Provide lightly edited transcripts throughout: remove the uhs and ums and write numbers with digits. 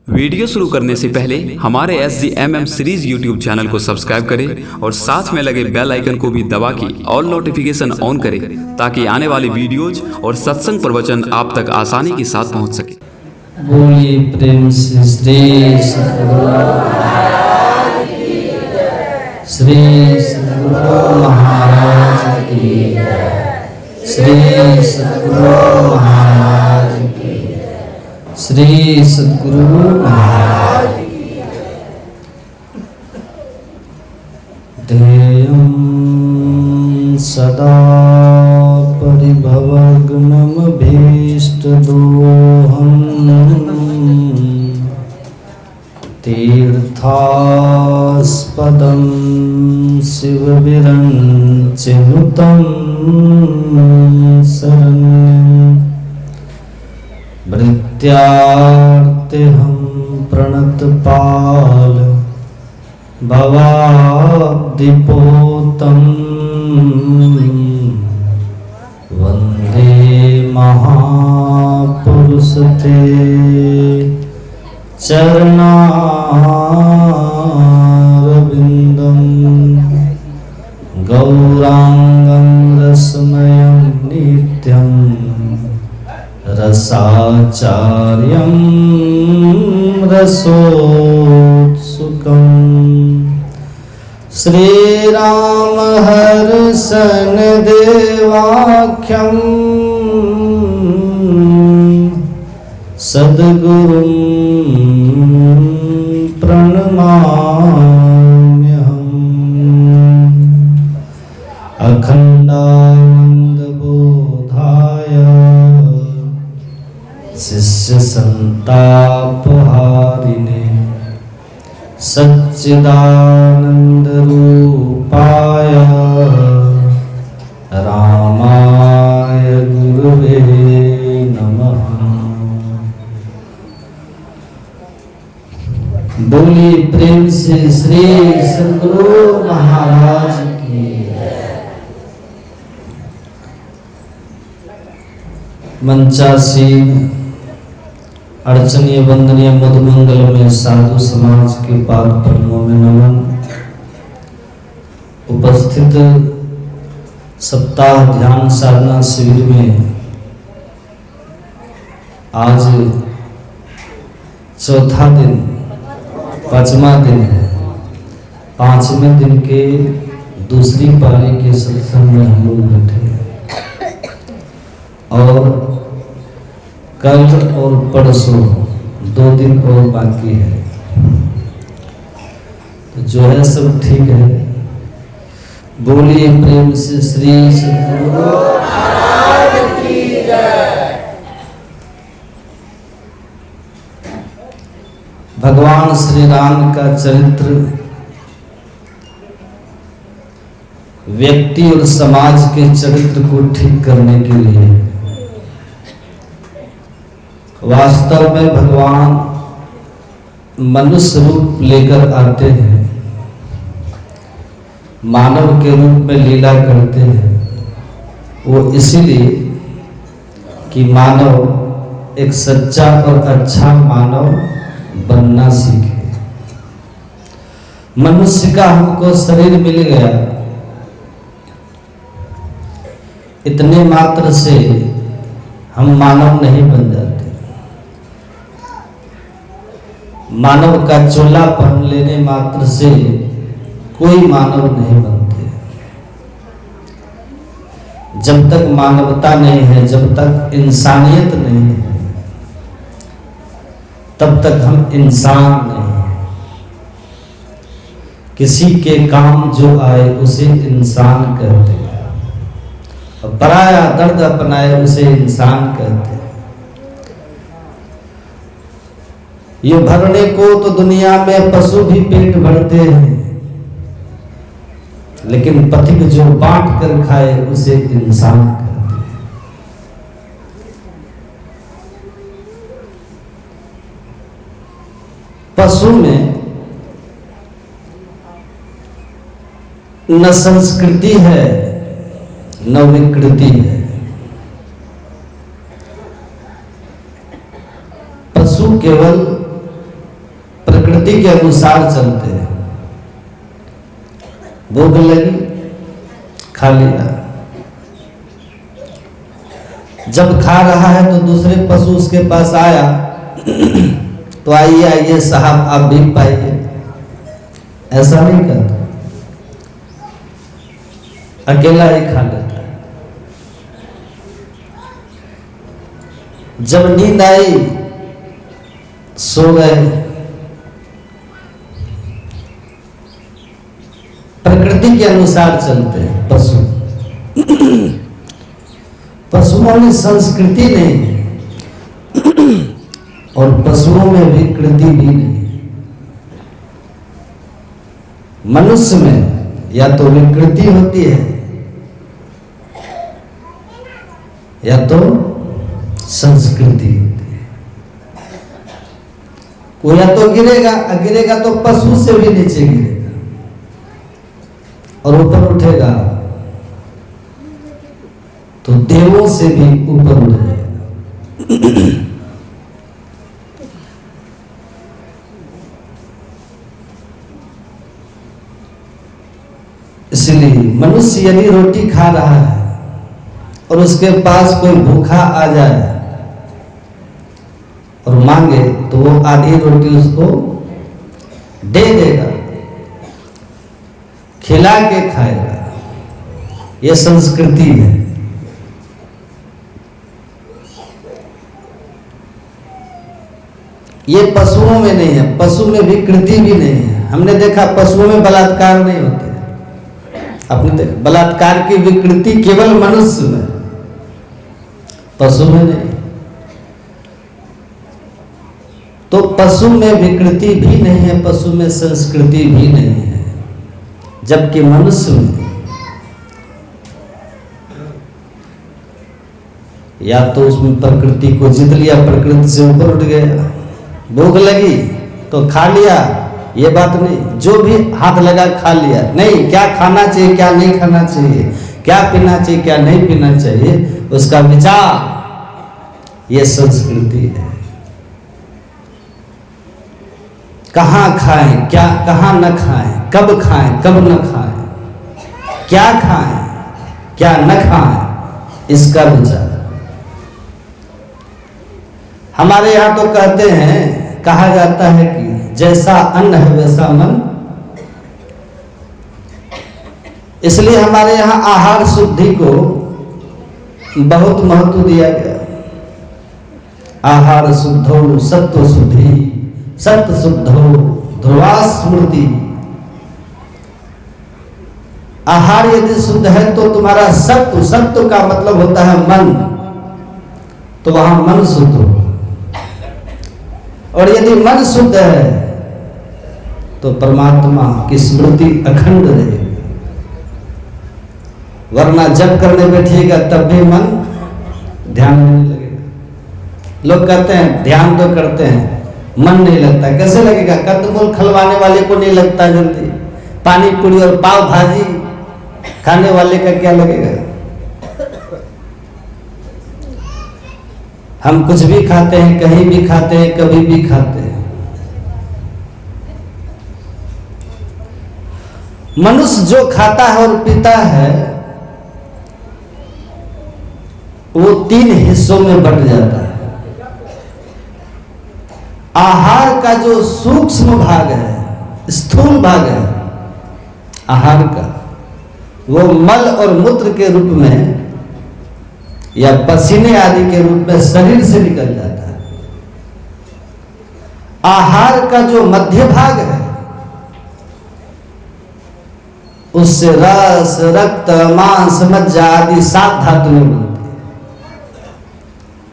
Video शुरू करने से पहले हमारे SGMM सीरीज यूट्यूब चैनल को सब्सक्राइब करें और साथ में लगे बेल आइकन को भी दबा के ऑल नोटिफिकेशन ऑन करें ताकि आने वाली वीडियोज और सत्संग प्रवचन आप तक आसानी के साथ पहुंच सके। बोलिए प्रेम से श्री सद्गुरु महाराज की श्री सद्गुरु महाराज की श्री सद्गुरु महाराज ध्येयं सदा परिभवग्नमभीष्टदोहं तीर्थास्पदं शिवविरञ्चिनुतं शरण्यं भृत्यार्तिहं प्रणतपाल भवाब्धिपोतं वन्दे महापुरुषते चरणारविन्दं गौराङ्गं रसमयं नित्यं रसाचार्यं रसोत्सुकं श्रीराम हर्षन् देवाख्यं सद्गुरुं प्रणमाम्यहम् अखण्डानन्दबोधाय शिष्यसन्तापहारिणे सच्चिदानन्दरूपाय रामाय गुरुवे नमः। बोलिए प्रेम से श्री सद्गुरु महाराज की। मंचासीन अर्चनीय वंदनीय मधुमंगल में साधु समाज के पाद पद्मों में नमन। उपस्थित सप्ताह ध्यान साधना शिविर में आज चौथा दिन पांचवा दिन है। पांचवें दिन के दूसरी पारी के सत्संग में हम लोग बैठे और कल और परसों 2 दिन और बाकी है, तो जो है सब ठीक है। बोलिए प्रेम से श्री सद्गुरु महाराज की जय। भगवान श्री राम का चरित्र व्यक्ति और समाज के चरित्र को ठीक करने के लिए वास्तव में भगवान मनुष्य रूप लेकर आते हैं, मानव के रूप में लीला करते हैं। वो इसीलिए कि मानव एक सच्चा और अच्छा मानव बनना सीखे। मनुष्य का हमको शरीर मिल गया, इतने मात्र से हम मानव नहीं बन जाते। मानव का चोला पहन लेने मात्र से कोई मानव नहीं बनते। जब तक मानवता नहीं है, जब तक इंसानियत नहीं है, तब तक हम इंसान नहीं हैं। किसी के काम जो आए उसे इंसान कहते हैं, और पराया दर्द अपनाए उसे इंसान कहते हैं। ये भरने को तो दुनिया में पशु भी पेट भरते हैं, लेकिन पथिक जो बांट कर खाए उसे इंसान कहते हैं। पशु में न संस्कृति है न विकृति है। पशु केवल प्रकृति के अनुसार चलते हैं। भूख लगी, खा लिया। जब खा रहा है तो दूसरे पशु उसके पास आया तो आइए आइए साहब आप भी पाइए, ऐसा नहीं करता, अकेला ही खा लेता है। जब नींद आई सो गए। प्रकृति के अनुसार चलते हैं पशु। पशुओं में संस्कृति नहीं है और पशुओं में विकृति भी नहीं है। मनुष्य में या तो विकृति होती है या तो संस्कृति होती है। कोई या तो गिरेगा तो पशु से भी नीचे गिरेगा और ऊपर उठेगा तो देवों से भी ऊपर उठ जाएगा। इसलिए मनुष्य यदि रोटी खा रहा है और उसके पास कोई भूखा आ जाए और मांगे तो वो आधी रोटी उसको दे देगा, खिला के खाएगा। ये संस्कृति है। ये पशुओं में नहीं है, पशु में विकृति भी नहीं है। हमने देखा पशुओं में बलात्कार नहीं होते। आपने देखा बलात्कार की विकृति केवल मनुष्य में, पशु में नहीं। तो पशु में विकृति भी नहीं है, पशु में संस्कृति भी नहीं है, जबकि मनुष्य में या तो उसमें प्रकृति को जीत लिया, प्रकृति से ऊपर उठ गया। भूख लगी तो खा लिया, ये बात नहीं। जो भी हाथ लगा खा लिया, नहीं क्या खाना चाहिए क्या नहीं खाना चाहिए, क्या पीना चाहिए क्या नहीं पीना चाहिए, उसका विचार, ये संस्कृति है। कहाँ खाएं क्या, कहाँ न खाएं, कब खाएं कब न खाएं, क्या खाएं क्या न खाएं, इसका विचार। हमारे यहाँ तो कहते हैं, कहा जाता है कि जैसा अन्न है वैसा मन। इसलिए हमारे यहाँ आहार शुद्धि को बहुत महत्व दिया गया। आहार शुद्धो सत्व शुद्धि, सत्व शुद्धो ध्रुवा स्मृति। आहार यदि शुद्ध है तो तुम्हारा सत्व, सत्व का मतलब होता है मन, तो वहां मन शुद्ध हो। और यदि मन शुद्ध है तो परमात्मा की स्मृति अखंड रहेगी। वरना जब करने बैठिएगा तब भी मन ध्यान नहीं लगेगा। लोग कहते हैं ध्यान तो करते हैं, मन नहीं लगता। कैसे लगेगा? कंदमूल खलवाने वाले को नहीं लगता जल्दी, पानी पूरी और पाव भाजी खाने वाले का क्या लगेगा? हम कुछ भी खाते हैं, कहीं भी खाते हैं, कभी भी खाते हैं। मनुष्य जो खाता है और पीता है वो 3 हिस्सों में बंट जाता है। आहार का जो सूक्ष्म भाग है, स्थूल भाग है आहार का, वो मल और मूत्र के रूप में या पसीने आदि के रूप में शरीर से निकल जाता है। आहार का जो मध्य भाग है उससे रस, रक्त, मांस, मज्जा आदि 7 धातुएं बनती है,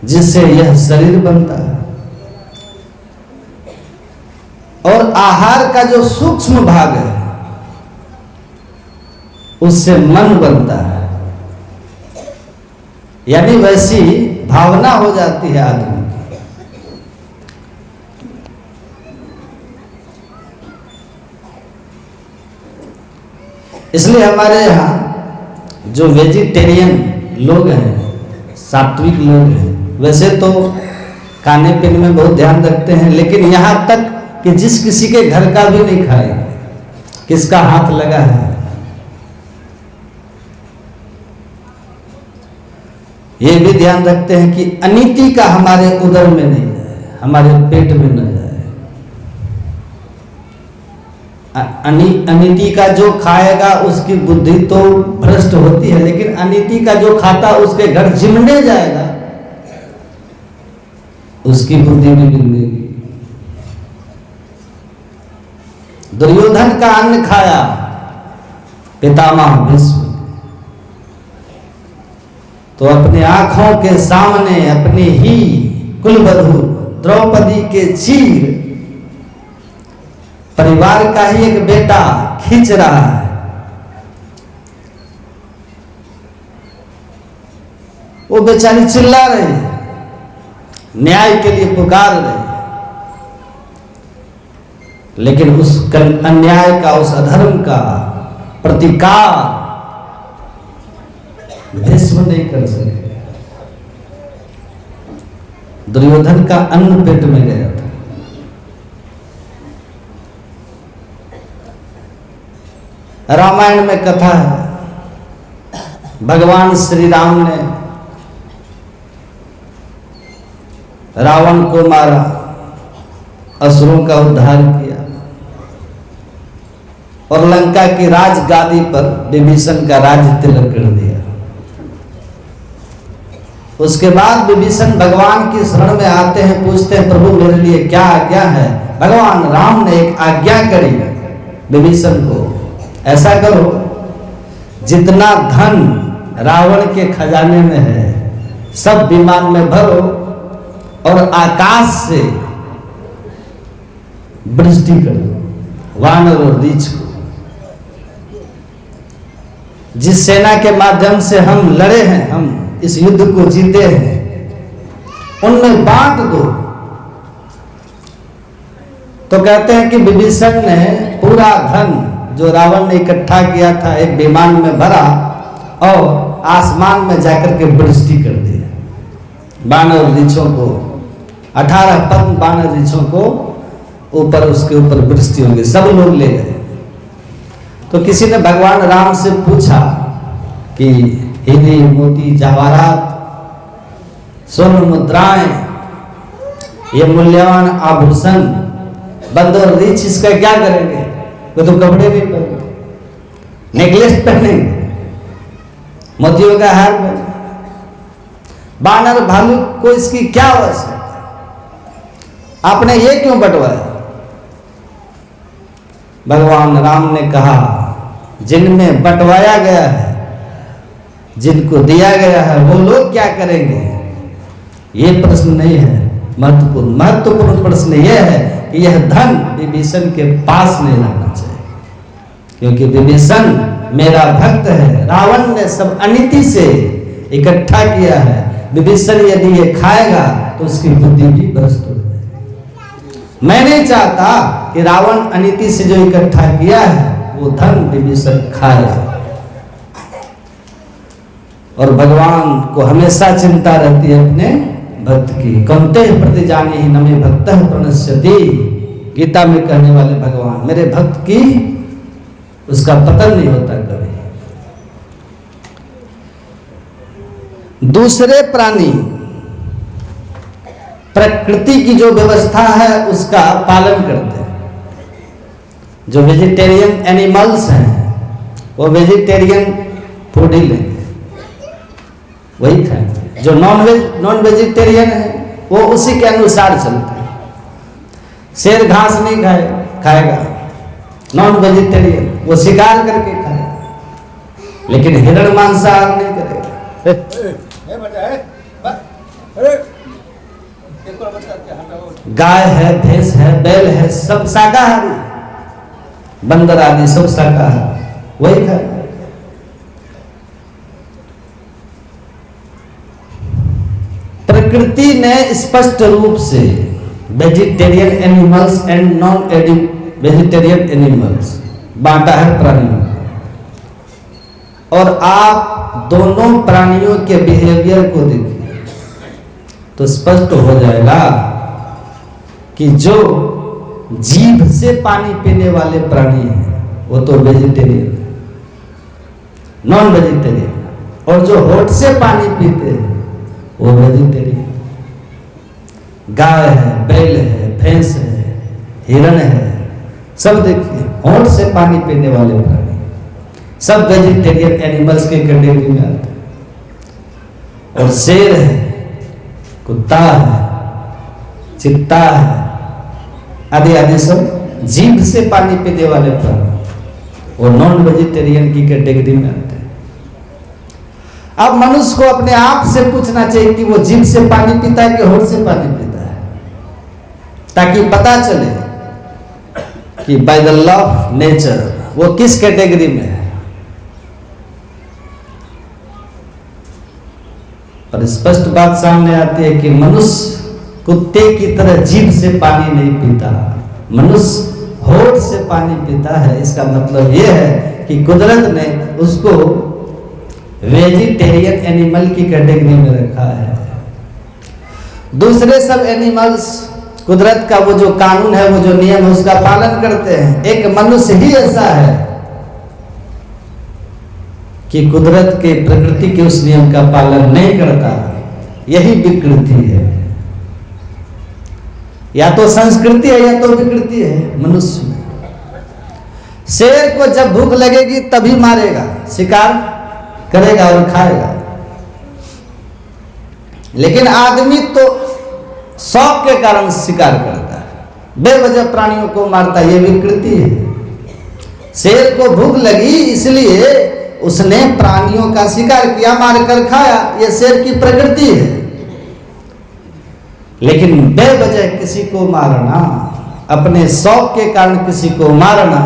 जिससे यह शरीर बनता है। और आहार का जो सूक्ष्म भाग है उससे मन बनता है। यानी वैसी भावना हो जाती है आदमी की। इसलिए हमारे यहाँ जो वेजिटेरियन लोग हैं, सात्विक लोग हैं, वैसे तो खाने पीने में बहुत ध्यान रखते हैं, लेकिन यहाँ तक कि जिस किसी के घर का भी नहीं खाए, किसका हाथ लगा है। ये भी ध्यान रखते हैं कि अनीति का हमारे उदर में नहीं जाए, हमारे पेट में न जाए। अनीति का जो खाएगा उसकी बुद्धि तो भ्रष्ट होती है, लेकिन अनीति का जो खाता उसके घर जिमने जाएगा, उसकी बुद्धि भी बिगड़ेगी। दुर्योधन का अन्न खाया पितामह भीष्म, तो अपने आंखों के सामने अपनी ही कुलवधू द्रौपदी के चीर परिवार का ही एक बेटा खींच रहा है। वो बेचारी चिल्ला रही, न्याय के लिए पुकार रही, लेकिन उस अन्याय का, उस अधर्म का प्रतिकार भीष्म नहीं कर सके। दुर्योधन का अन्न पेट में गया था। रामायण में कथा है, भगवान श्री राम ने रावण को मारा, असुरों का उद्धार किया और लंका की राजगादी पर विभीषण का राज तिलक कर दिया। उसके बाद विभीषण भगवान की शरण में आते हैं, पूछते हैं प्रभु मेरे लिए क्या आज्ञा है। भगवान राम ने एक आज्ञा करी विभीषण को, ऐसा करो जितना धन रावण के खजाने में है सब विमान में भरो और आकाश से वृष्टि करो वानर और रीछ को। जिस सेना के माध्यम से हम लड़े हैं, हम इस युद्ध को जीते हैं, उनमें बांट दो। तो कहते हैं कि विभीषण ने पूरा धन जो रावण ने इकट्ठा किया था एक विमान में भरा और आसमान में जाकर के वृष्टि कर दिया। बानर रीछों को 18 पद्म बानर रीछों को ऊपर, उसके ऊपर वृष्टि होंगी, सब लोग ले गए। तो किसी ने भगवान राम से पूछा कि हीरे मोती जवाहरात स्वर्ण मुद्राएं, ये मूल्यवान आभूषण बंद और रीछ इसका क्या करेंगे? वो तो कपड़े भी पहने, नेकलेस पहनेंगे, मोतियों का हार पहने, बानर भालू को इसकी क्या आवश्यकता? आपने ये क्यों बंटवाया? भगवान राम ने कहा जिनमें बंटवाया गया है, जिनको दिया गया है, वो लोग क्या करेंगे? ये प्रश्न नहीं है महत्वपूर्ण। महत्वपूर्ण प्रश्न यह है कि यह धन विभीषण के पास नहीं रहना चाहिए, क्योंकि विभीषण मेरा भक्त है। रावण ने सब अनीति से इकट्ठा किया है, विभीषण यदि ये खाएगा तो उसकी बुद्धि भी भ्रष्ट हो जाएगी। मैं नहीं चाहता कि रावण अनीति से जो इकट्ठा किया है वो धन विभीषण खाएगा। और भगवान को हमेशा चिंता रहती है अपने भक्त की। कौन्तेय प्रति जाने ही नमे भक्तः प्रणश्यति, गीता में कहने वाले भगवान, मेरे भक्त की उसका पतन नहीं होता कभी। दूसरे प्राणी प्रकृति की जो व्यवस्था है उसका पालन करते हैं। जो वेजिटेरियन एनिमल्स हैं वो वेजिटेरियन फूड ही लेंगे, वही खाएंगे। जो नॉन वेजिटेरियन है वो उसी के अनुसार चलते हैं। शेर घास नहीं खाएगा, नॉन वेजिटेरियन वो शिकार करके खाएगा, लेकिन हिरण मांसाहार नहीं करेगा। गाय है, भैंस है, बैल है, सब शाकाहारी, बंदर आदि सब शाकाहारी, वही खाएगा। प्रकृति ने स्पष्ट रूप से vegetarian animals and non vegetarian animals बांटा है प्राणियों। और आप दोनों प्राणियों के बिहेवियर को देखिए तो स्पष्ट हो जाएगा कि जो जीभ से पानी पीने वाले प्राणी हैं वो तो वेजिटेरियन, नॉन वेजिटेरियन, और जो होठ से पानी पीते हैं वो वेजिटेरियन। गाय है, बैल है, भैंस है, हिरण है, सब देखिए होठ से पानी पीने वाले प्राणी, सब वेजिटेरियन एनिमल्स के कैटेगरी में आते हैं। और शेर है, कुत्ता है, चित्ता है, आदि आदि सब जीभ से पानी पीने वाले प्राणी वो नॉन वेजिटेरियन की कैटेगरी में आते हैं। अब मनुष्य को अपने आप से पूछना चाहिए कि वो जीभ से पानी पीता है कि होठ से पानी पीता है, ताकि पता चले कि by the law of nature वो किस कैटेगरी में है। पर स्पष्ट बात सामने आती है कि मनुष्य कुत्ते की तरह जीभ से पानी नहीं पीता, मनुष्य होठ से पानी पीता है। इसका मतलब यह है कि कुदरत ने उसको वेजिटेरियन एनिमल की कैटेगरी में रखा है। दूसरे सब एनिमल्स कुदरत का वो जो कानून है, वो जो नियम है, उसका पालन करते हैं। एक मनुष्य ही ऐसा है कि कुदरत के, प्रकृति के उस नियम का पालन नहीं करता। यही विकृति है, या तो संस्कृति है या तो विकृति है मनुष्य में। शेर को जब भूख लगेगी तभी मारेगा, शिकार करेगा और खाएगा, लेकिन आदमी तो शौक के कारण शिकार करता है, बेवजह प्राणियों को मारता है, ये विकृति है। शेर को भूख लगी इसलिए उसने प्राणियों का शिकार किया, मारकर खाया, यह शेर की प्रकृति है। लेकिन बेवजह किसी को मारना, अपने शौक के कारण किसी को मारना,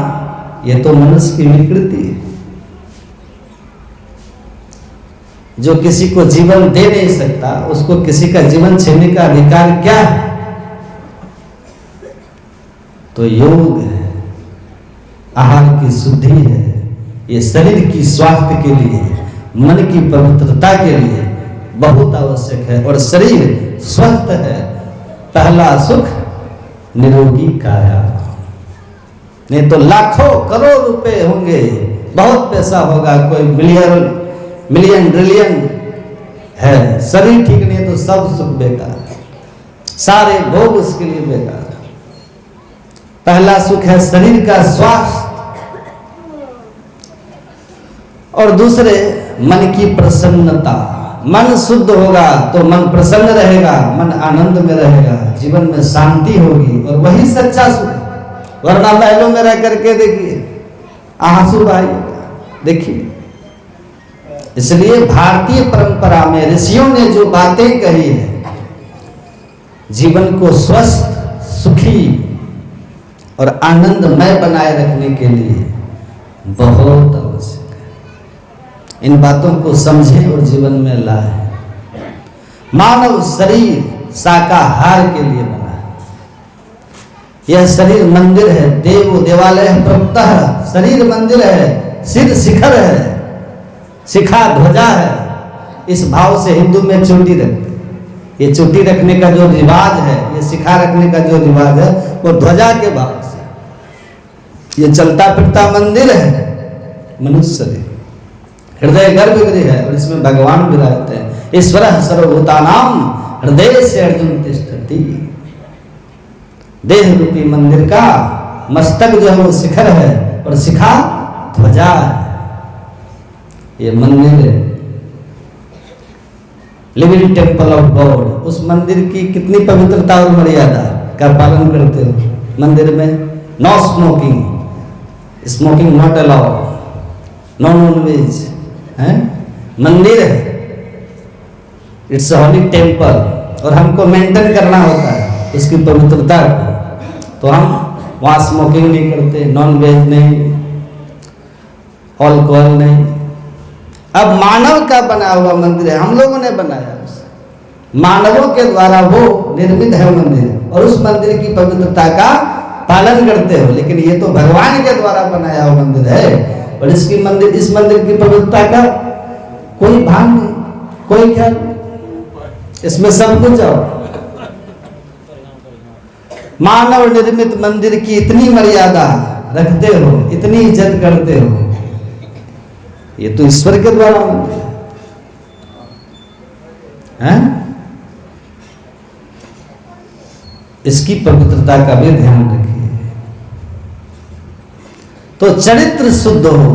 यह तो मनुष्य की विकृति है। जो किसी को जीवन दे नहीं सकता, उसको किसी का जीवन छीनने का अधिकार क्या है? तो योग है, आहार की शुद्धि है, ये शरीर की स्वास्थ्य के लिए, मन की पवित्रता के लिए बहुत आवश्यक है। और शरीर स्वस्थ है, पहला सुख निरोगी काया। नहीं तो लाखों करोड़ रुपए होंगे, बहुत पैसा होगा, कोई मिलियन ट्रिलियन है, शरीर ठीक नहीं तो सब सुख बेकार, सारे भोग उसके लिए बेकार। पहला सुख है शरीर का स्वास्थ्य, और दूसरे मन की प्रसन्नता। मन शुद्ध होगा तो मन प्रसन्न रहेगा, मन आनंद में रहेगा, जीवन में शांति होगी, और वही सच्चा सुख। वरना महलों में रह करके देखिए आंसू बहाइएगा, देखिए। इसलिए भारतीय परंपरा में ऋषियों ने जो बातें कही है, जीवन को स्वस्थ, सुखी और आनंदमय बनाए रखने के लिए बहुत आवश्यक है। इन बातों को समझें और जीवन में लाएं। मानव शरीर शाकाहार के लिए बना है। यह शरीर मंदिर है, देव देवालय प्रभुतः, शरीर मंदिर है, सिर शिखर है, शिखा ध्वजा है। इस भाव से हिंदू में चोटी रखते। ये चोटी रखने का जो रिवाज है, ये शिखा रखने का जो रिवाज है, वो ध्वजा के भाव से। ये चलता फिरता मंदिर है मनुष्य शरीर, हृदय गर्भगृह है, और इसमें भगवान विराजते हैं। ईश्वरः सर्वभूतानां हृदय से अर्जुन तिष्ठति। देह रूपी मंदिर का मस्तक जो है वो शिखर है, और शिखा ध्वजा है। ये मंदिर है, लिविंग टेम्पल ऑफ गॉड। उस मंदिर की कितनी पवित्रता और मर्यादा का पालन करते हो। मंदिर में no smoking, smoking not allowed, no non veg है। मंदिर है, इट्स हॉली टेम्पल, और हमको मेंटेन करना होता है उसकी पवित्रता को। तो हम वहाँ स्मोकिंग नहीं करते, नॉन वेज नहीं, अल्कोहल नहीं। अब मानव का बना हुआ मंदिर है, हम लोगों ने बनाया उसे, मानवों के द्वारा वो निर्मित है मंदिर, और उस मंदिर की पवित्रता का पालन करते हो। लेकिन ये तो भगवान के द्वारा बनाया हुआ मंदिर है, और इस मंदिर की पवित्रता का कोई भान नहीं, कोई ख्याल नहीं। इसमें सब कुछ आओ। मानव निर्मित मंदिर की इतनी मर्यादा रखते हो, इतनी इज्जत करते हो, ये तो ईश्वर के द्वारा मंदिर है। इसकी पवित्रता का भी ध्यान रखिए। तो चरित्र शुद्ध हो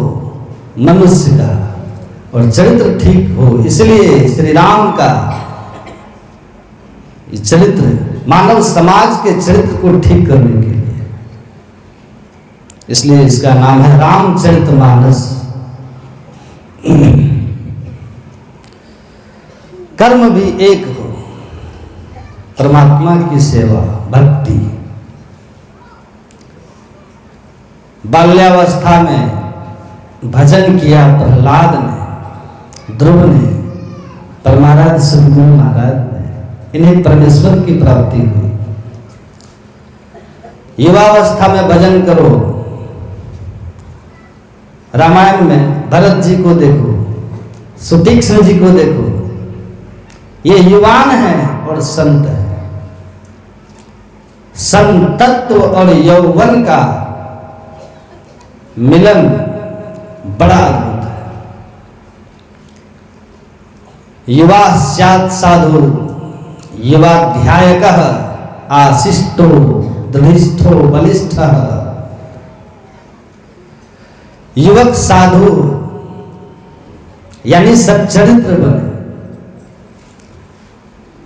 मनुष्य का और चरित्र ठीक हो, इसलिए श्री राम का चरित्र मानव समाज के चरित्र को ठीक करने के लिए, इसलिए इसका नाम है रामचरितमानस। कर्म भी एक हो, परमात्मा की सेवा, भक्ति। बाल्यावस्था में भजन किया प्रहलाद ने, ध्रुव ने, परमाराध्य सद्गुरु महाराज ने, इन्हें परमेश्वर की प्राप्ति हुई। युवावस्था में भजन करो, रामायण में भरत जी को देखो, सुतीक्ष्ण जी को देखो, ये युवान है और संत है। संतत्व और यौवन का मिलन बड़ा अद्भुत है। युवा स्यात् साधु युवाध्यायकः आशिष्टो दृढ़िष्ठो बलिष्ठः। युवक साधु यानी सच्चरित्र बने।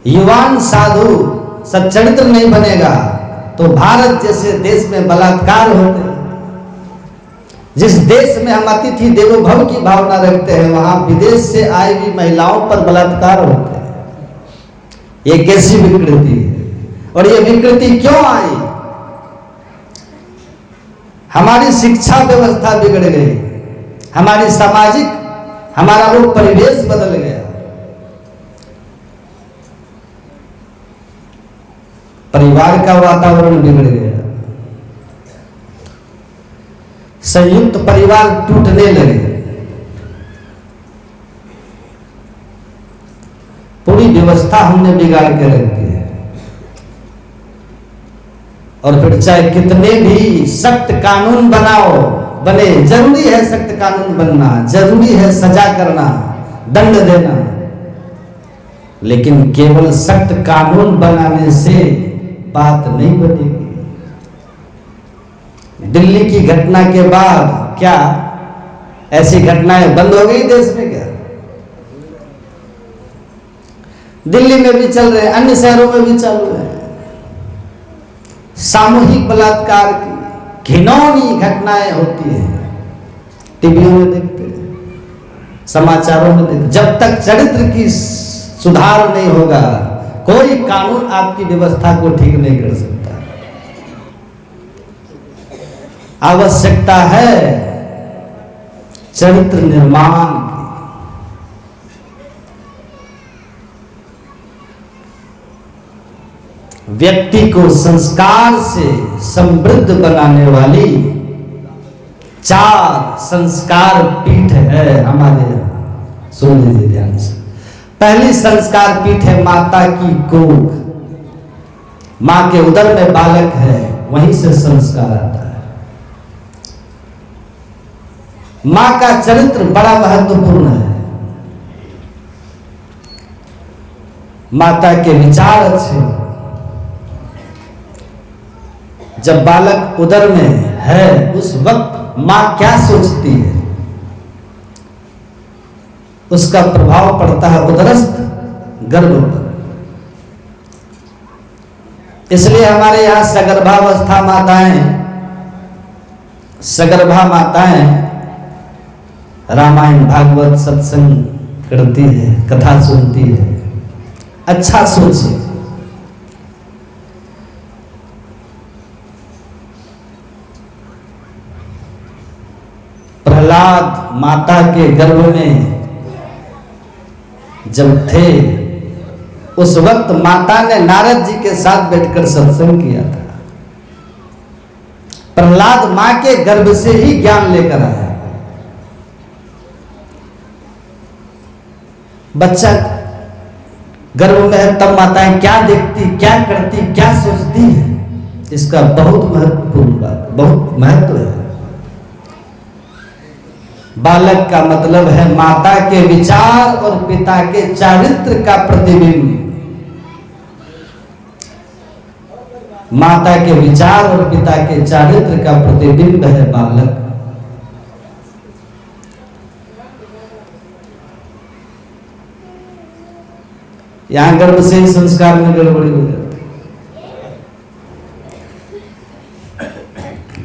युवान साधु सच्चरित्र नहीं बनेगा तो भारत जैसे देश में बलात्कार होते हैं। जिस देश में हम अतिथि देवो भव की भावना रखते हैं, वहां विदेश से आई हुई महिलाओं पर बलात्कार होते हैं। ये कैसी विकृति है? और ये विकृति क्यों आई? हमारी शिक्षा व्यवस्था बिगड़ गई, हमारी सामाजिक हमारा वो परिवेश बदल गया, परिवार का वातावरण बिगड़ गया, संयुक्त परिवार टूटने लगे, पूरी व्यवस्था हमने बिगाड़ के रख दी है। और फिर चाहे कितने भी सख्त कानून बने, जरूरी है सख्त कानून बनना, जरूरी है सजा करना, दंड देना, लेकिन केवल सख्त कानून बनाने से बात नहीं बनेगी। दिल्ली की घटना के बाद क्या ऐसी घटनाएं बंद हो गई देश में? क्या दिल्ली में भी चल रहे हैं, अन्य शहरों में भी चालू है। सामूहिक बलात्कार की घिनौनी घटनाएं होती हैं, टीवियों में देखते हैं, समाचारों में देखते। जब तक चरित्र की सुधार नहीं होगा, कोई कानून आपकी व्यवस्था को ठीक नहीं कर सकता। आवश्यकता है चरित्र निर्माण की। व्यक्ति को संस्कार से समृद्ध बनाने वाली 4 संस्कार पीठ है हमारे यहाँ। सुन लीजिए ध्यान से। पहली संस्कार पीठ है माता की कोख। मां के उदर में बालक है, वहीं से संस्कार आता है। मां का चरित्र बड़ा महत्वपूर्ण है। माता के विचार अच्छे। जब बालक उदर में है उस वक्त मां क्या सोचती है, उसका प्रभाव पड़ता है उदरस्थ गर्भ पर। इसलिए हमारे यहां सगर्भावस्था माताएं, सगर्भा माताएं रामायण भागवत सत्संग करती है, कथा सुनती है। अच्छा सोचिए, प्रहलाद माता के गर्भ में जब थे, उस वक्त माता ने नारद जी के साथ बैठकर सत्संग किया था। प्रहलाद मां के गर्भ से ही ज्ञान लेकर आया। बच्चा गर्भ में है तब माताएं क्या देखती, क्या करती, क्या सोचती है, इसका बहुत महत्वपूर्ण बात, बहुत महत्व है। बालक का मतलब है माता के विचार और पिता के चारित्र का प्रतिबिंब। माता के विचार और पिता के चारित्र का प्रतिबिंब है बालक। यहां गर्भ से ही संस्कार में गड़बड़ी हो जाती।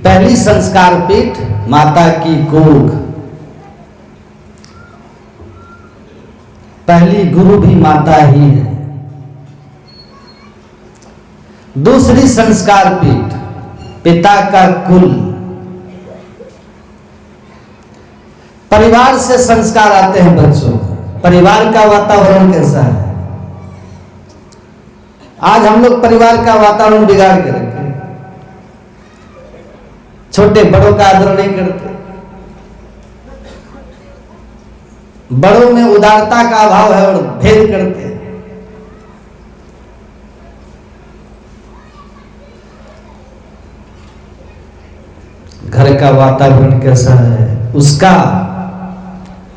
पहली संस्कार पीठ माता की कोख, पहली गुरु भी माता ही है। दूसरी संस्कार पीठ पिता का कुल, परिवार से संस्कार आते हैं बच्चों। परिवार का वातावरण कैसा है? आज हम लोग परिवार का वातावरण बिगाड़ के रखे, छोटे बड़ों का आदर नहीं करते, बड़ों में उदारता का अभाव है और भेद करते हैं। घर का वातावरण कैसा है, उसका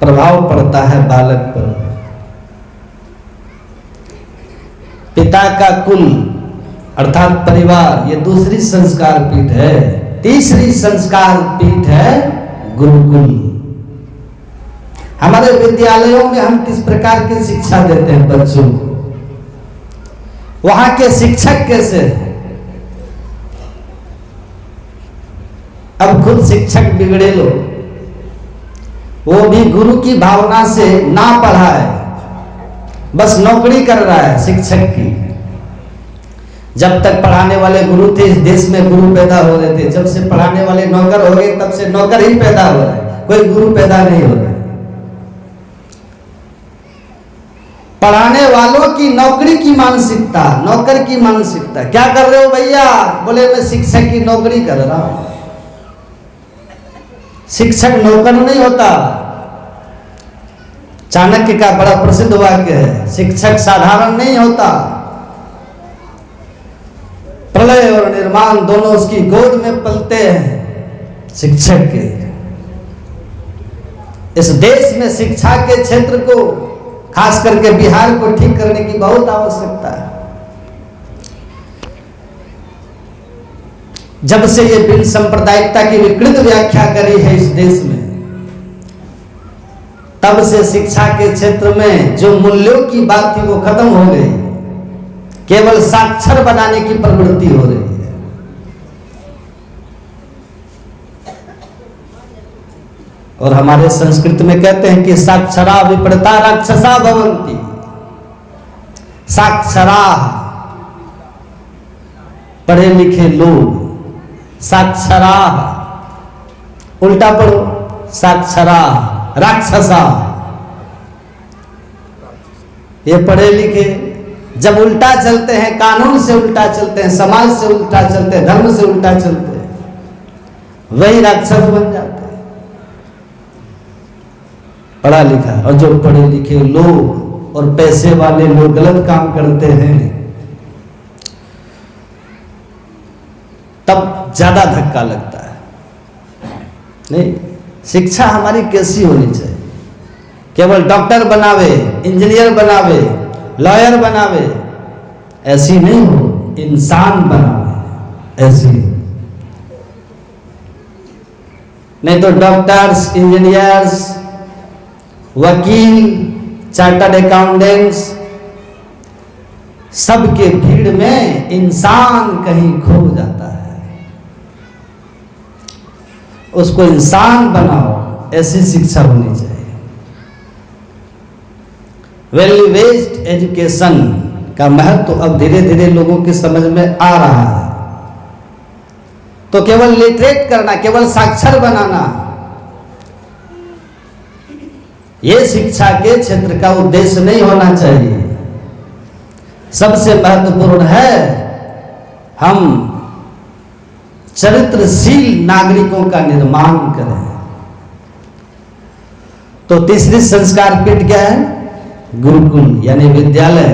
प्रभाव पड़ता है बालक पर। पिता का कुल अर्थात परिवार, ये दूसरी संस्कार पीठ है। तीसरी संस्कार पीठ है गुरुकुल। हमारे विद्यालयों में हम किस प्रकार की शिक्षा देते हैं बच्चों को, वहां के शिक्षक कैसे हैं? अब खुद शिक्षक बिगड़े लोग, वो भी गुरु की भावना से ना पढ़ाए, बस नौकरी कर रहा है शिक्षक की। जब तक पढ़ाने वाले गुरु थे इस देश में गुरु पैदा हो रहे थे, जब से पढ़ाने वाले नौकर हो गए तब से नौकर ही पैदा हो रहा है, कोई गुरु पैदा नहीं हो रहा है। पढ़ाने वालों की नौकरी की मानसिकता, नौकर की मानसिकता। क्या कर रहे हो भैया? बोले मैं शिक्षक की नौकरी कर रहा हूं। शिक्षक नौकर नहीं होता। चाणक्य का बड़ा प्रसिद्ध वाक्य है, शिक्षक साधारण नहीं होता। प्रलय और निर्माण दोनों उसकी गोद में पलते हैं शिक्षक के। इस देश में शिक्षा के क्षेत्र को, खास करके बिहार को ठीक करने की बहुत आवश्यकता है। जब से ये बिन सांप्रदायिकता की विकृत व्याख्या करी है इस देश में, तब से शिक्षा के क्षेत्र में जो मूल्यों की बात थी वो खत्म हो गई। केवल साक्षर बनाने की प्रवृत्ति हो रही है। और हमारे संस्कृत में कहते हैं कि साक्षरा विप्रता राक्षसा भवन्ति। साक्षरा पढ़े लिखे लोग, साक्षरा उल्टा पढ़ो, साक्षरा राक्षसा। ये पढ़े लिखे जब उल्टा चलते हैं, कानून से उल्टा चलते हैं, समाज से उल्टा चलते हैं, धर्म से उल्टा चलते हैं, वही राक्षस बन जाते हैं। पढ़ा लिखा और जो पढ़े लिखे लोग और पैसे वाले लोग गलत काम करते हैं, तब ज्यादा धक्का लगता है। नहीं, शिक्षा हमारी कैसी होनी चाहिए? केवल डॉक्टर बनावे, इंजीनियर बनावे, लॉयर बनावे, ऐसी नहीं हो, इंसान बनावे, ऐसी। नहीं तो डॉक्टर्स, इंजीनियर्स, वकील, चार्टर्ड अकाउंटेंट्स, सबके भीड़ में इंसान कहीं खो जाता है। उसको इंसान बनाओ, ऐसी शिक्षा होनी चाहिए। वैल्यू बेस्ड एजुकेशन का महत्व तो अब धीरे धीरे लोगों की समझ में आ रहा है। तो केवल लिटरेट करना, केवल साक्षर बनाना, यह शिक्षा के क्षेत्र का उद्देश्य नहीं होना चाहिए। सबसे महत्वपूर्ण है हम चरित्रशील नागरिकों का निर्माण करें। तो तीसरी संस्कार पीठ क्या है? गुरुकुल यानी विद्यालय।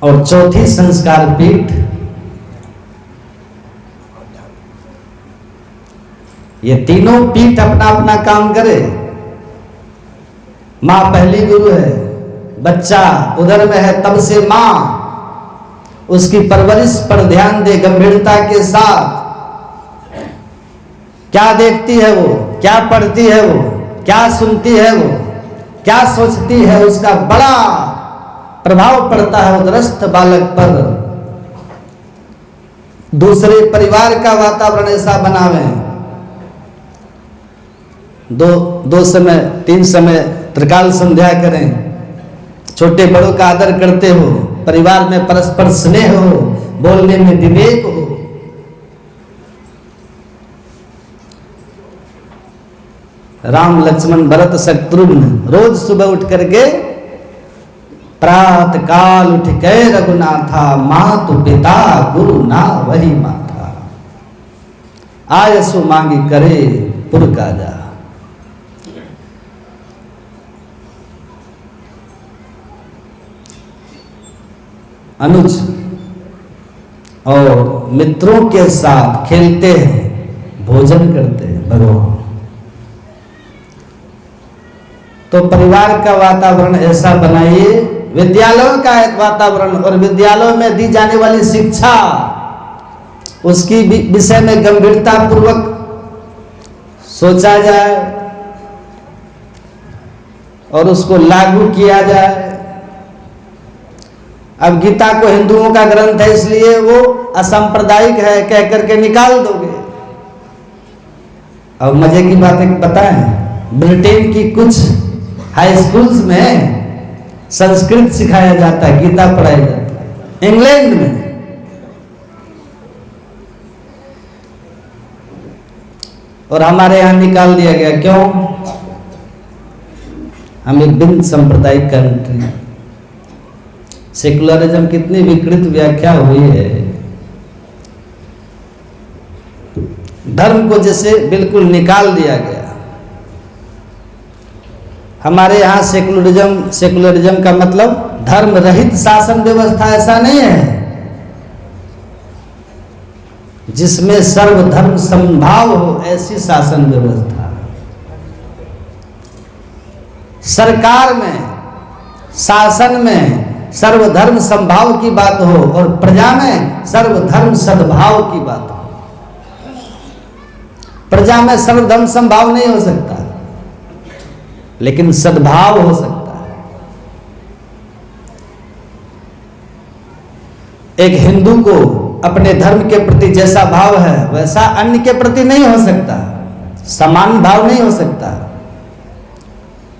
और चौथी संस्कार पीठ, ये तीनों पीठ अपना अपना काम करे। मां पहली गुरु है, बच्चा उदर में है तब से मां उसकी परवरिश पर ध्यान दे गंभीरता के साथ। क्या देखती है वो, क्या पढ़ती है वो, क्या सुनती है वो, क्या सोचती है, उसका बड़ा प्रभाव पड़ता है उदरस्थ बालक पर। दूसरे परिवार का वातावरण ऐसा बनावे, दो समय 3 समय त्रिकाल संध्या करें, छोटे बड़ों का आदर करते हो, परिवार में परस्पर स्नेह हो, बोलने में विवेक हो। राम लक्ष्मण भरत शत्रुघ्न रोज सुबह उठ करके प्रातः काल उठ के रघुनाथा, मातु पिता गुरु ना वही माथा, आयसु मांगी करे पुर काजा। अनुज और मित्रों के साथ खेलते हैं, भोजन करते हैं भगवान। तो परिवार का वातावरण ऐसा बनाइए, विद्यालयों का एक वातावरण और विद्यालयों में दी जाने वाली शिक्षा, उसकी विषय में गंभीरता पूर्वक सोचा जाए और उसको लागू किया जाए। अब गीता को हिंदुओं का ग्रंथ है इसलिए वो असंप्रदायिक है कह करके निकाल दोगे। अब मजे की बात एक बताएं, ब्रिटेन की कुछ हाई स्कूल्स में संस्कृत सिखाया जाता है, गीता पढ़ाई जाती है। इंग्लैंड में और हमारे यहां निकाल दिया गया, क्यों? हम एक बिन सांप्रदायिक कंट्री, सेकुलरिज्म कितनी विकृत व्याख्या हुई है। धर्म को जैसे बिल्कुल निकाल दिया गया। हमारे यहाँ सेकुलरिज्म का मतलब धर्म रहित शासन व्यवस्था ऐसा नहीं है, जिसमें सर्वधर्म समभाव हो, ऐसी शासन व्यवस्था। सरकार में, शासन में सर्वधर्म समभाव की बात हो और प्रजा में सर्वधर्म सद्भाव की बात हो। प्रजा में सर्वधर्म समभाव नहीं हो सकता, लेकिन सद्भाव हो सकता है। एक हिंदू को अपने धर्म के प्रति जैसा भाव है वैसा अन्य के प्रति नहीं हो सकता, समान भाव नहीं हो सकता,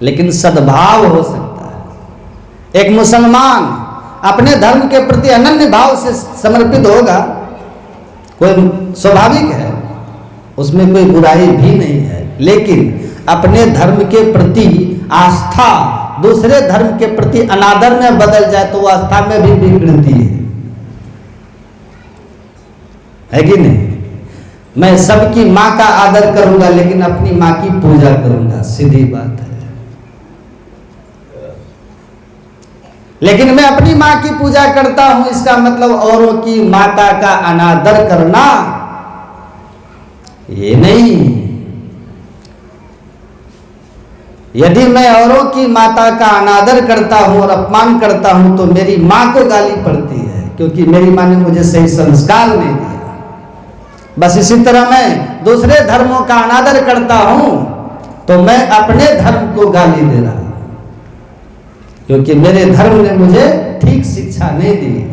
लेकिन सद्भाव हो सकता है। एक मुसलमान अपने धर्म के प्रति अनन्य भाव से समर्पित होगा, कोई स्वाभाविक है, उसमें कोई बुराई भी नहीं है, लेकिन अपने धर्म के प्रति आस्था दूसरे धर्म के प्रति अनादर में बदल जाए तो वो आस्था में भी विकृति है कि नहीं? मैं सबकी मां का आदर करूंगा लेकिन अपनी मां की पूजा करूंगा, सीधी बात है। लेकिन मैं अपनी मां की पूजा करता हूं, इसका मतलब औरों की माता का अनादर करना ये नहीं। यदि मैं औरों की माता का अनादर करता हूं और अपमान करता हूं तो मेरी मां को गाली पड़ती है, क्योंकि मेरी मां ने मुझे सही संस्कार नहीं दिया। बस इसी तरह मैं दूसरे धर्मों का अनादर करता हूं तो मैं अपने धर्म को गाली दे रहा हूं, क्योंकि मेरे धर्म ने मुझे ठीक शिक्षा नहीं दी।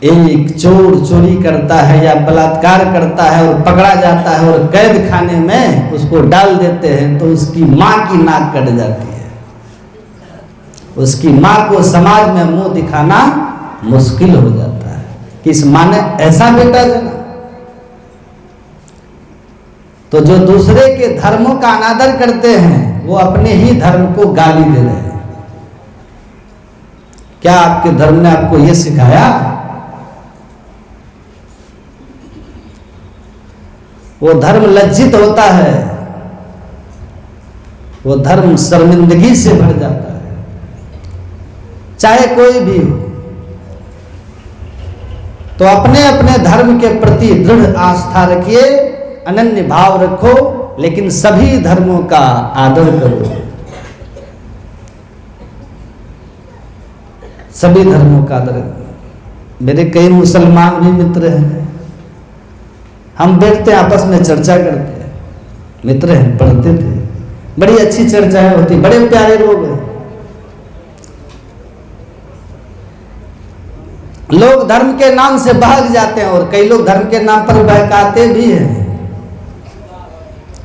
एक चोर चोरी करता है या बलात्कार करता है और पकड़ा जाता है और कैद खाने में उसको डाल देते हैं तो उसकी मां की नाक कट जाती है। उसकी मां को समाज में मुंह दिखाना मुश्किल हो जाता है कि इस मां ने ऐसा बेटा जना। तो जो दूसरे के धर्मों का अनादर करते हैं वो अपने ही धर्म को गाली दे रहे हैं। क्या आपके धर्म ने आपको यह सिखाया? वो धर्म लज्जित होता है वो धर्म शर्मिंदगी से भर जाता है, चाहे कोई भी हो। तो अपने अपने धर्म के प्रति दृढ़ आस्था रखिए, अनन्य भाव रखो, लेकिन सभी धर्मों का आदर करो। सभी धर्मों का आदर। मेरे कई मुसलमान भी मित्र हैं, हम बैठते आपस में चर्चा करते हैं, मित्र हैं, पढ़ते थे, बड़ी अच्छी चर्चाएं होती, बड़े प्यारे लोग हैं। लोग धर्म के नाम से बहक जाते हैं और कई लोग धर्म के नाम पर बहकाते भी हैं,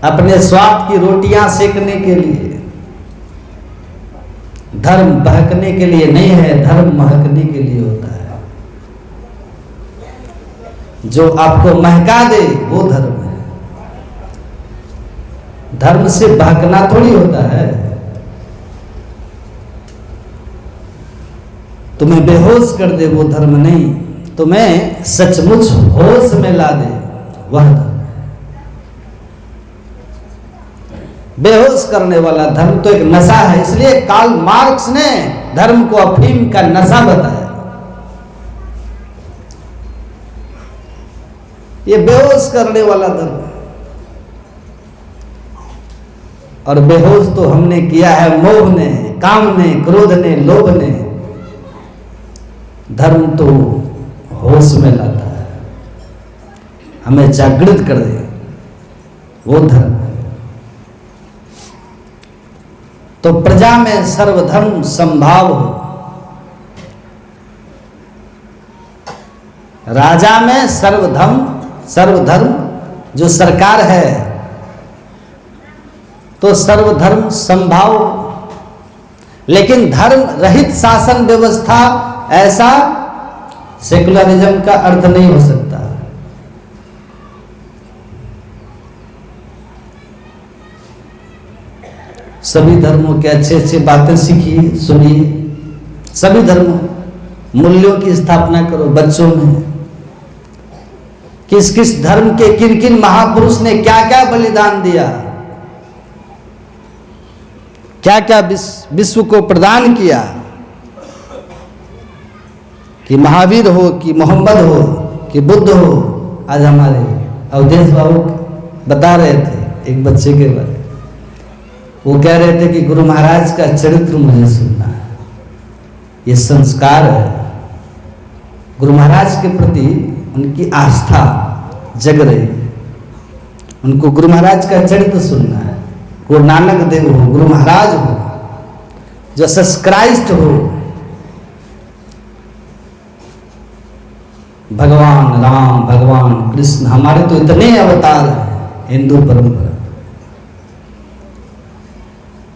अपने स्वार्थ की रोटियां सेकने के लिए। धर्म बहकने के लिए नहीं है, धर्म महकने के लिए होता है। जो आपको महका दे वो धर्म है। धर्म से बहकना थोड़ी होता है। तुम्हें बेहोश कर दे वो धर्म नहीं, तुम्हें सचमुच होश में ला दे वह धर्म। बेहोश करने वाला धर्म तो एक नशा है, इसलिए कार्ल मार्क्स ने धर्म को अफीम का नशा बताया। ये बेहोश करने वाला धर्म, और बेहोश तो हमने किया है मोह ने, काम ने, क्रोध ने, लोभ ने। धर्म तो होश में लाता है, हमें जागृत कर दे, वो धर्म है। तो प्रजा में सर्वधर्म संभाव हो, राजा में सर्वधर्म जो सरकार है तो सर्वधर्म संभाव। लेकिन धर्म रहित शासन व्यवस्था, ऐसा सेकुलरिज्म का अर्थ नहीं हो सकता। सभी धर्मों के अच्छे अच्छे बातें सीखिए, सुनिए। सभी धर्मों मूल्यों की स्थापना करो बच्चों में। किस किस धर्म के किन किन महापुरुष ने क्या क्या बलिदान दिया, क्या क्या विश्व को प्रदान किया। कि महावीर हो, कि मोहम्मद हो, कि बुद्ध हो। आज हमारे अवधेश बाबू बता रहे थे एक बच्चे के बारे में, वो कह रहे थे कि गुरु महाराज का चरित्र मुझे सुनना है, ये संस्कार है। गुरु महाराज के प्रति उनकी आस्था जग रही है, उनको गुरु महाराज का चरित्र सुनना है। वो नानक देव हो, गुरु महाराज हो, जीसस क्राइस्ट हो, भगवान राम, भगवान कृष्ण, हमारे तो इतने अवतार हैं हिंदू परंपरा।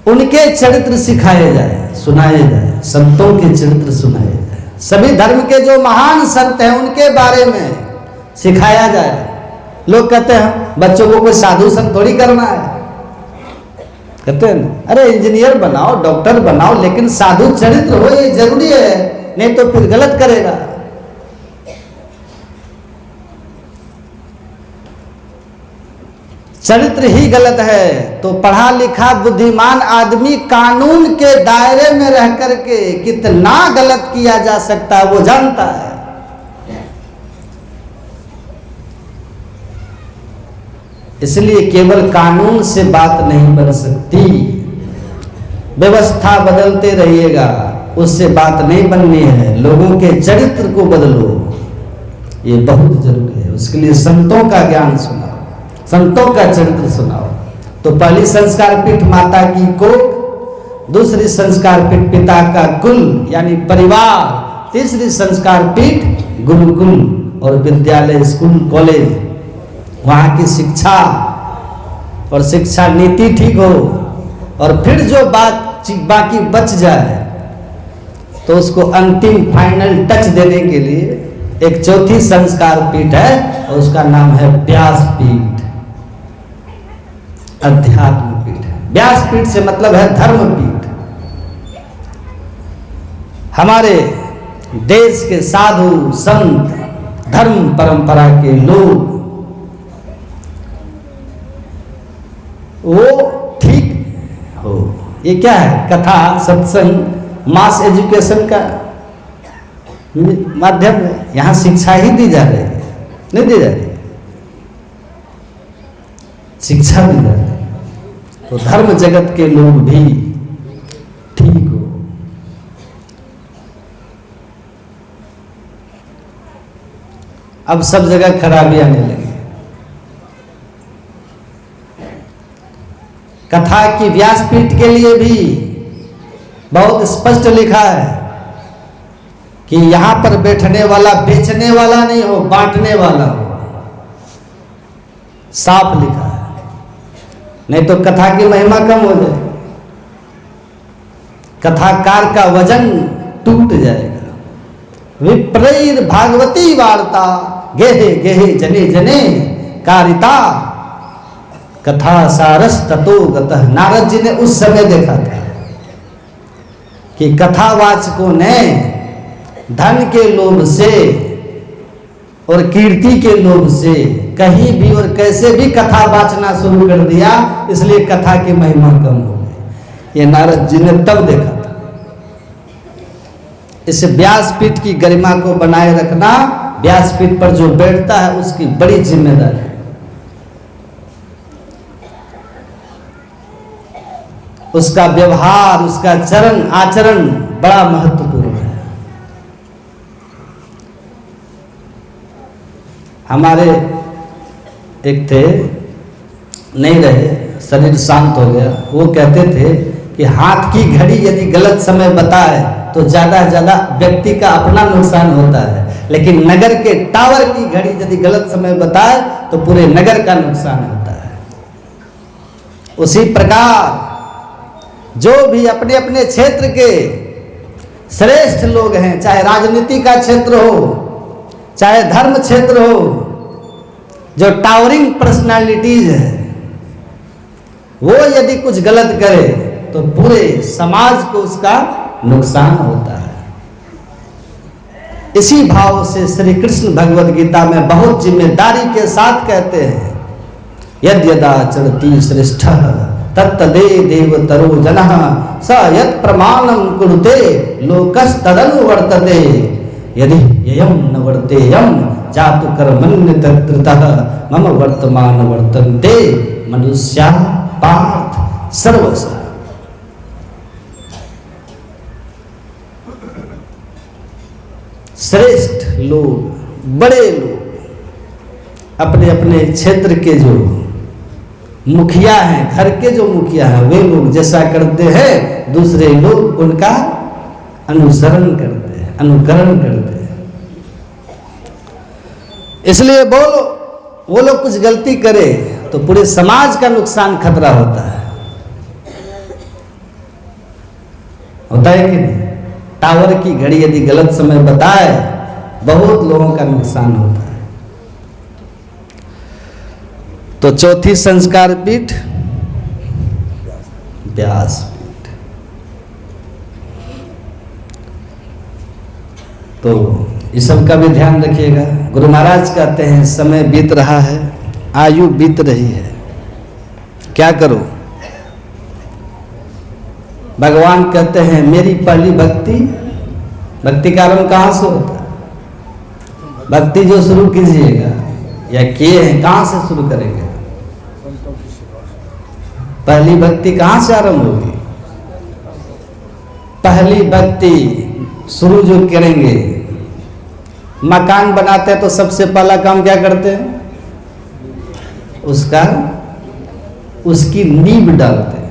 उनके चरित्र सिखाए जाए, सुनाए जाए, संतों के चरित्र सुनाए जाए। सभी धर्म के जो महान संत हैं उनके बारे में सिखाया जाए। लोग कहते हैं बच्चों को कोई साधु संत थोड़ी करना है, कहते हैं अरे इंजीनियर बनाओ, डॉक्टर बनाओ, लेकिन साधु चरित्र हो ये जरूरी है, नहीं तो फिर गलत करेगा। चरित्र ही गलत है तो पढ़ा लिखा बुद्धिमान आदमी कानून के दायरे में रह करके कितना गलत किया जा सकता है वो जानता है। इसलिए केवल कानून से बात नहीं बन सकती, व्यवस्था बदलते रहिएगा, उससे बात नहीं बननी है। लोगों के चरित्र को बदलो, ये बहुत जरूरी है। उसके लिए संतों का ज्ञान सुनाओ, संतों का चरित्र सुनाओ। तो पहली संस्कार पीठ माता की कोख, दूसरी संस्कार पीठ पिता का कुल यानी परिवार, तीसरी संस्कार पीठ गुरुकुल और विद्यालय, स्कूल, कॉलेज, वहाँ की शिक्षा और शिक्षा नीति ठीक हो। और फिर जो बात बाकी बच जाए तो उसको अंतिम फाइनल टच देने के लिए एक चौथी संस्कार पीठ है और उसका नाम है व्यासपीठ, अध्यात्म पीठ। व्यासपीठ से मतलब है धर्म पीठ। हमारे देश के साधु संत, धर्म परंपरा के लोग वो ठीक हो, ये क्या है? कथा, सत्संग, मास एजुकेशन का माध्यम है। यहाँ शिक्षा ही दी जा रही है, नहीं दी जा रही, शिक्षा दी जा रही है। तो धर्म जगत के लोग भी ठीक हो। अब सब जगह खराबी आने लगी। कथा की व्यासपीठ के लिए भी बहुत स्पष्ट लिखा है कि यहां पर बैठने वाला बेचने वाला नहीं हो, बांटने वाला हो, साफ लिखा है। नहीं तो कथा की महिमा कम हो जाए, कथाकार का वजन टूट जाएगा। विप्रैर भागवती वार्ता गेहे गेहे जने जने कारिता कथा सारस ततो गतः। नारद जी ने उस समय देखा था कि कथावाचकों ने धन के लोभ से और कीर्ति के लोभ से कहीं भी और कैसे भी कथा वाचना शुरू कर दिया, इसलिए कथा की महिमा कम हो गई। ये नारद जी ने तब देखा था। इस व्यासपीठ की गरिमा को बनाए रखना व्यासपीठ पर जो बैठता है उसकी बड़ी जिम्मेदारी है। उसका व्यवहार, उसका चरण आचरण बड़ा महत्वपूर्ण है। हमारे एक थे, नहीं रहे, शरीर शांत हो गया। वो कहते थे कि हाथ की घड़ी यदि गलत समय बताए तो ज्यादा से ज्यादा व्यक्ति का अपना नुकसान होता है, लेकिन नगर के टावर की घड़ी यदि गलत समय बताए तो पूरे नगर का नुकसान होता है। उसी प्रकार जो भी अपने अपने क्षेत्र के श्रेष्ठ लोग हैं, चाहे राजनीति का क्षेत्र हो, चाहे धर्म क्षेत्र हो, जो टावरिंग पर्सनालिटीज है, वो यदि कुछ गलत करे तो पूरे समाज को उसका नुकसान होता है। इसी भाव से श्री कृष्ण भगवद गीता में बहुत जिम्मेदारी के साथ कहते हैं, यद यदा चरति श्रेष्ठः तत्तदे देवतरो जनः स यत् प्रमाणं कुरुते लोकस्तदनुवर्तते यदि ययं न वर्तेयं जातु कर्मण्यतकृतः मम वर्तमान वर्तन्ते मनुष्याः पार्थ सर्वशः। श्रेष्ठ लोग, बड़े लोग, अपने अपने क्षेत्र के जो मुखिया हैं, घर के जो मुखिया हैं, वे लोग जैसा करते हैं दूसरे लोग उनका अनुसरण करते हैं, अनुकरण करते हैं। इसलिए वो लोग कुछ गलती करे तो पूरे समाज का नुकसान खतरा होता है। होता है कि नहीं? टावर की घड़ी यदि गलत समय बताए बहुत लोगों का नुकसान होता है। तो चौथी संस्कार पीठ व्यासपीठ। तो इस सब का भी ध्यान रखिएगा। गुरु महाराज कहते हैं समय बीत रहा है, आयु बीत रही है, क्या करो? भगवान कहते हैं मेरी पहली भक्ति का आरंभ कहाँ से होता है? भक्ति जो शुरू कीजिएगा या किए हैं, कहाँ से शुरू करेंगे? पहली भक्ति कहाँ से आरंभ होगी? पहली भक्ति शुरू जो करेंगे, मकान बनाते हैं तो सबसे पहला काम क्या करते हैं? उसकी नींव डालते हैं।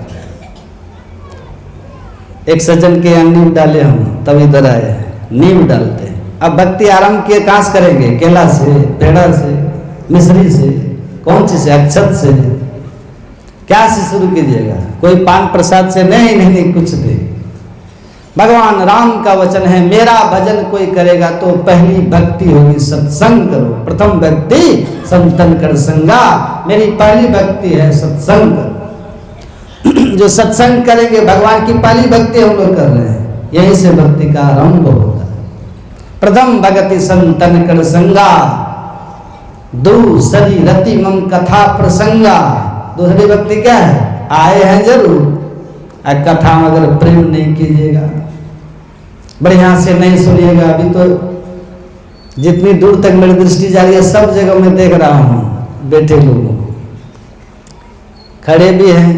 एक सज्जन के यहाँ नींव डाले हम, तब इधर आए, नींव डालते हैं। अब भक्ति आरंभ किए कहाँ से करेंगे? केला से, पेड़ा से, मिश्री से, कौन सी से? अक्षत से। क्या से शुरू कीजिएगा? कोई पान प्रसाद से नहीं, कुछ नहीं। भगवान राम का वचन है, मेरा भजन कोई करेगा तो पहली भक्ति होगी सत्संग करो। प्रथम भक्ति संतन कर संगा। मेरी पहली भक्ति है सत्संग। जो सत्संग करेंगे, भगवान की पहली भक्ति हम लोग कर रहे हैं, यहीं से भक्ति का आरंभ होता है। प्रथम भगति संतन कर संगा, दूसरी रति मम कथा प्रसंगा। दूसरी भक्ति क्या है? आए हैं जरूर, कथा में अगर प्रेम नहीं कीजिएगा, बढ़िया से नहीं सुनिएगा, अभी तो जितनी दूर तक मेरी दृष्टि जा रही है सब जगह मैं देख रहा हूँ बैठे लोगों को, खड़े भी हैं,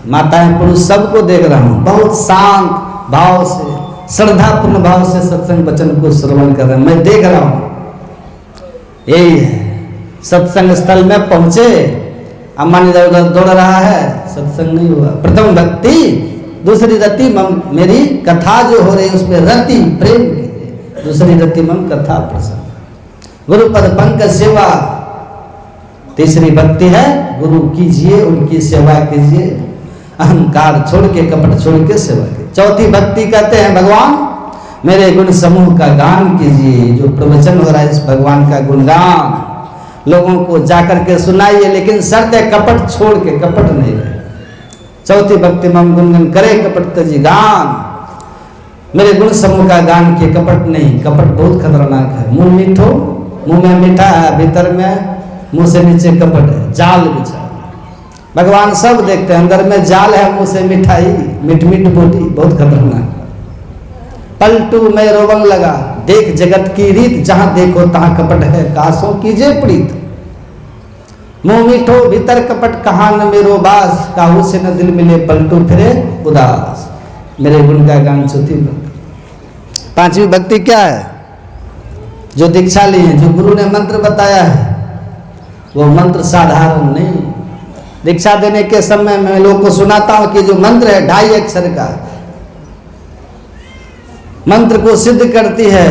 माताएं पुरुष सबको देख रहा हूँ, बहुत शांत भाव से श्रद्धापूर्ण भाव से सत्संग वचन को श्रवण कर रहे हैं, मैं देख रहा हूँ। यही है, सत्संग स्थल में पहुंचे, अम्मा इधर उधर दौड़ रहा है, सत्संग नहीं हुआ। प्रथम भक्ति, दूसरी रति मम, मेरी कथा जो हो रही है उसमें रति प्रेम की, दूसरी रति मम कथा प्रसन्न, गुरुपद पंकज सेवा, तीसरी भक्ति है गुरु कीजिए, उनकी सेवा कीजिए, अहंकार छोड़ के कपट छोड़ के सेवा कीजिए। चौथी भक्ति कहते हैं भगवान मेरे गुण समूह का गान कीजिए, जो प्रवचन हो रहा है इस भगवान का गुणगान लोगों को जाकर के सुनाइए, लेकिन शर्त है कपट छोड़ के, कपट नहीं रहे। चौथी भक्ति मम गुणगन करे कपट तजी गान, मेरे गुण समूह का गान किए, कपट नहीं, कपट बहुत खतरनाक है। मुंह मीठो, मुंह में मीठा है, भीतर में मुंह से नीचे कपट है, जाल बिछा। भगवान सब देखते हैं, अंदर में जाल है, मुंह से मिठाई, मीठ मीठ बोटी, बहुत खतरनाक। पलटू में रोवन लगा, देख जगत की रीत, जहां देखो तहां कपट है, कासों कीजिए प्रीत। मुंह मीठो भीतर कपट, कहां न मेरो बास, काहू से न दिल मिले पलटू फिरे उदास, मेरे गुण का गान। चौथी भक्ति। पांचवी भक्ति क्या है? जो दीक्षा ली है, जो गुरु ने मंत्र बताया है, वो मंत्र साधारण नहीं। दीक्षा देने के समय मैं लोगों को सुनाता हूं कि जो मंत्र है 2.5 अक्षर का, मंत्र को सिद्ध करती है।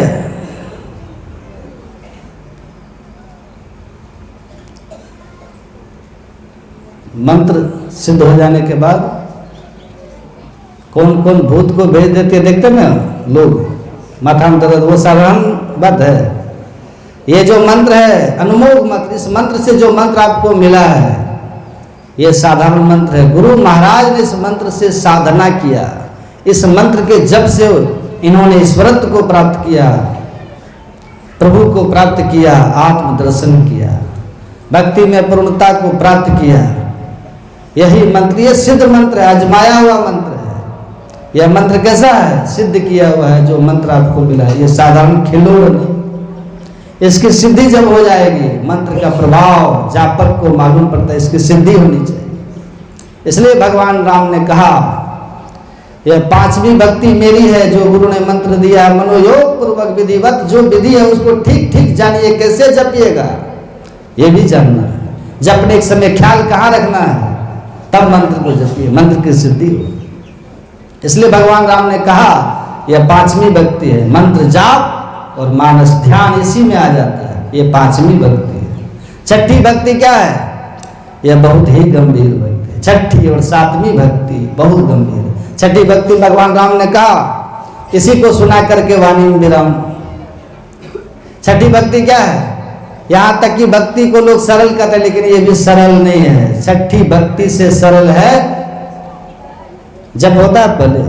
मंत्र सिद्ध हो जाने के बाद कौन कौन भूत को भेज देते हैं, देखते ना लोग, माथा में दर्द, वो साधारण बात है। ये जो मंत्र है अनमोघ मंत्र, इस मंत्र से जो मंत्र आपको मिला है ये साधारण मंत्र है। गुरु महाराज ने इस मंत्र से साधना किया, इस मंत्र के जप से इन्होंने ईश्वरत्व को प्राप्त किया, प्रभु को प्राप्त किया, आत्म दर्शन किया, भक्ति में पूर्णता को प्राप्त किया। यही मंत्र, ये सिद्ध मंत्र है, आजमाया हुआ मंत्र है। यह मंत्र कैसा है? सिद्ध किया हुआ है। जो मंत्र आपको मिला है ये साधारण खिलौना नहीं, इसकी सिद्धि जब हो जाएगी, मंत्र का प्रभाव जापक को मालूम पड़ता है, इसकी सिद्धि होनी चाहिए। इसलिए भगवान राम ने कहा यह पांचवी भक्ति मेरी है, जो गुरु ने मंत्र दिया है, मनोयोग पूर्वक विधिवत, जो विधि है उसको ठीक ठीक जानिए, कैसे जपिएगा ये भी जानना है, जपने के समय ख्याल कहाँ रखना है, तब मंत्र को जपिए, मंत्र की सिद्धि हो। इसलिए भगवान राम ने कहा यह पांचवी भक्ति है, मंत्र जाप और मानस ध्यान इसी में आ जाता है, ये पांचवी भक्ति है। छठी भक्ति क्या है? यह बहुत ही गंभीर भक्ति है। छठी और सातवीं भक्ति बहुत गंभीर है। छठी भक्ति भगवान राम ने कहा, इसी को सुना करके वाणी में विराम। छठी भक्ति क्या है? यहाँ तक कि भक्ति को लोग सरल कहते हैं, लेकिन ये भी सरल नहीं है। छठी भक्ति से सरल है जब होता है, पहले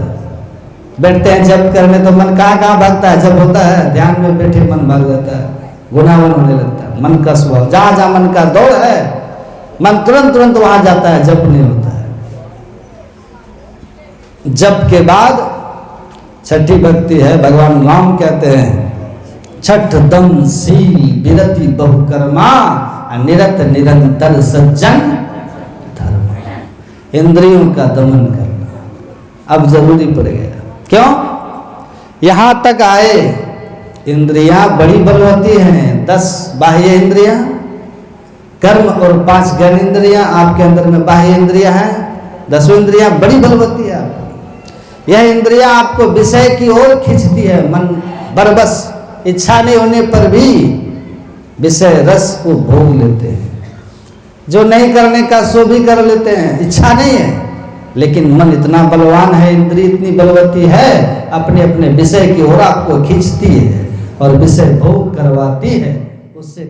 बैठते हैं जब करने तो मन कहाँ भागता है, जब होता है ध्यान में बैठे मन भाग जाता है, गुनावन होने लगता है, मन का स्वभाव, जहाँ जहाँ मन का दौड़ है मन तुरंत तुरंत वहां जाता है, जप नहीं होता है। जप के बाद छठी भक्ति है, भगवान राम कहते हैं छठ दम शील विरति बहुकर्मा, निरत निरंतर सज्जन धर्म। इंद्रियों का दमन करना अब जरूरी पड़ गया। क्यों? यहां तक आए, इंद्रियां बड़ी बलवती हैं, 10 बाह्य इंद्रियां, कर्म और 5 ज्ञानेंद्रियां आपके अंदर में बाह्य इंद्रियां हैं, 10 इंद्रियां बड़ी बलवती है आपको। यह इंद्रियां आपको विषय की ओर खींचती है, मन बरबस, इच्छा नहीं होने पर भी विषय रस को भोग लेते हैं। जो नहीं करने का सो भी कर लेते हैं, इच्छा नहीं है, लेकिन मन इतना बलवान है, इंद्रिय इतनी बलवती है, अपने अपने विषय की ओर आपको खींचती है और विषय भोग करवाती है उससे।